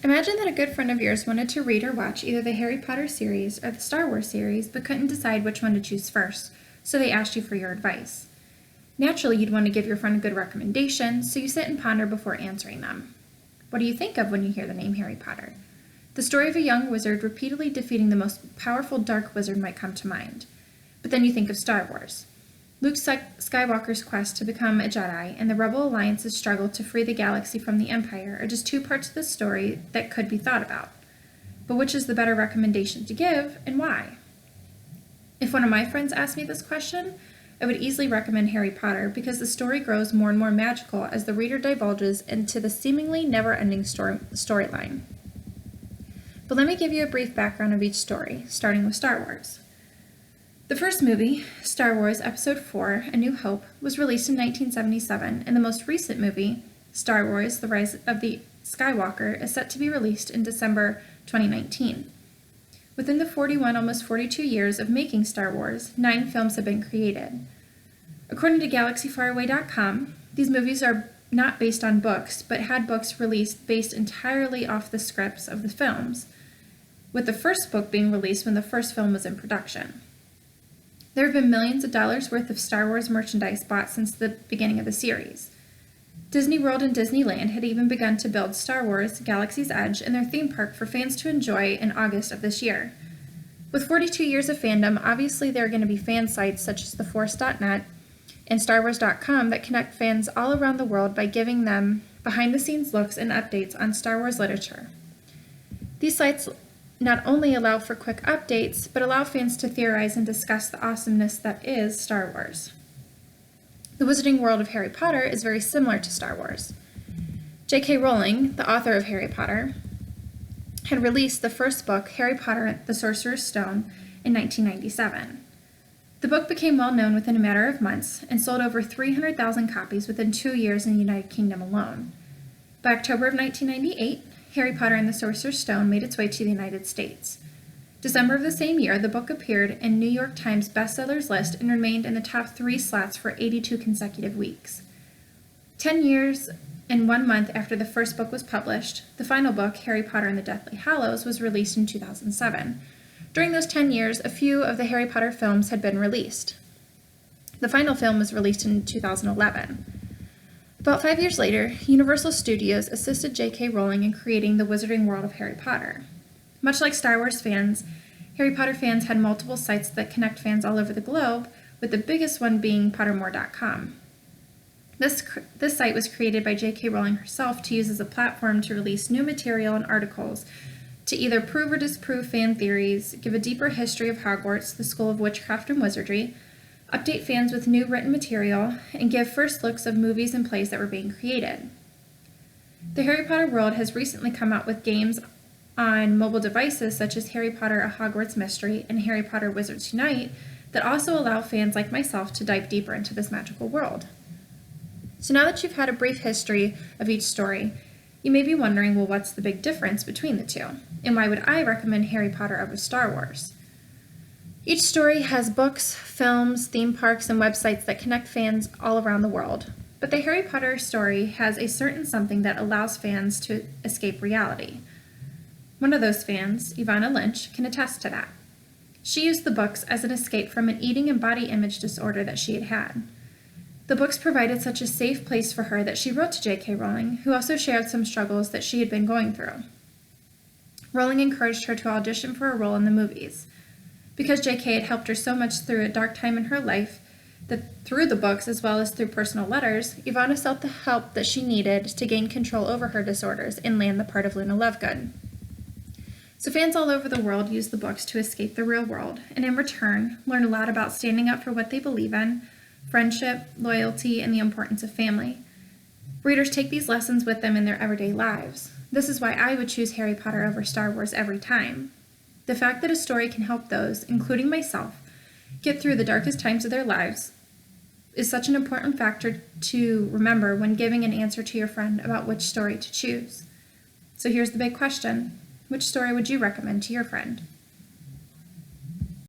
Imagine that a good friend of yours wanted to read or watch either the Harry Potter series or the Star Wars series, but couldn't decide which one to choose first, so they asked you for your advice. Naturally, you'd want to give your friend a good recommendation, so you sit and ponder before answering them. What do you think of when you hear the name Harry Potter? The story of a young wizard repeatedly defeating the most powerful dark wizard might come to mind. But then you think of Star Wars. Luke Skywalker's quest to become a Jedi and the Rebel Alliance's struggle to free the galaxy from the Empire are just two parts of the story that could be thought about. But which is the better recommendation to give, and why? If one of my friends asked me this question, I would easily recommend Harry Potter because the story grows more and more magical as the reader divulges into the seemingly never-ending storyline. But let me give you a brief background of each story, starting with Star Wars. The first movie, Star Wars Episode IV, A New Hope, was released in 1977, and the most recent movie, Star Wars The Rise of the Skywalker, is set to be released in December 2019. Within the almost 42 years of making Star Wars, 9 films have been created. According to GalaxyFarAway.com, these movies are not based on books, but had books released based entirely off the scripts of the films, with the first book being released when the first film was in production. There have been millions of dollars worth of Star Wars merchandise bought since the beginning of the series. Disney World and Disneyland had even begun to build Star Wars Galaxy's Edge in their theme park for fans to enjoy in August of this year. With 42 years of fandom, obviously there are going to be fan sites such as theforce.net and StarWars.com that connect fans all around the world by giving them behind-the-scenes looks and updates on Star Wars literature. These sites not only allow for quick updates, but allow fans to theorize and discuss the awesomeness that is Star Wars. The Wizarding World of Harry Potter is very similar to Star Wars. J.K. Rowling, the author of Harry Potter, had released the first book, Harry Potter and the Sorcerer's Stone, in 1997. The book became well known within a matter of months and sold over 300,000 copies within 2 years in the United Kingdom alone. By October of 1998, Harry Potter and the Sorcerer's Stone made its way to the United States. December of the same year, the book appeared in New York Times bestsellers list and remained in the top 3 slots for 82 consecutive weeks. 10 years and 1 month after the first book was published, the final book, Harry Potter and the Deathly Hallows, was released in 2007. During those 10 years, a few of the Harry Potter films had been released. The final film was released in 2011. About 5 years later, Universal Studios assisted J.K. Rowling in creating the Wizarding World of Harry Potter. Much like Star Wars fans, Harry Potter fans had multiple sites that connect fans all over the globe, with the biggest one being Pottermore.com. This site was created by J.K. Rowling herself to use as a platform to release new material and articles to either prove or disprove fan theories, give a deeper history of Hogwarts, the School of Witchcraft and Wizardry, update fans with new written material, and give first looks of movies and plays that were being created. The Harry Potter world has recently come out with games on mobile devices such as Harry Potter: A Hogwarts Mystery and Harry Potter Wizards Unite that also allow fans like myself to dive deeper into this magical world. So now that you've had a brief history of each story, you may be wondering, well, what's the big difference between the two? And why would I recommend Harry Potter over Star Wars? Each story has books, films, theme parks, and websites that connect fans all around the world. But the Harry Potter story has a certain something that allows fans to escape reality. One of those fans, Ivana Lynch, can attest to that. She used the books as an escape from an eating and body image disorder that she had had. The books provided such a safe place for her that she wrote to J.K. Rowling, who also shared some struggles that she had been going through. Rowling encouraged her to audition for a role in the movies. Because J.K. had helped her so much through a dark time in her life, that through the books as well as through personal letters, Ivana sought the help that she needed to gain control over her disorders and land the part of Luna Lovegood. So fans all over the world use the books to escape the real world, and in return, learn a lot about standing up for what they believe in, friendship, loyalty, and the importance of family. Readers take these lessons with them in their everyday lives. This is why I would choose Harry Potter over Star Wars every time. The fact that a story can help those, including myself, get through the darkest times of their lives is such an important factor to remember when giving an answer to your friend about which story to choose. So here's the big question. Which story would you recommend to your friend?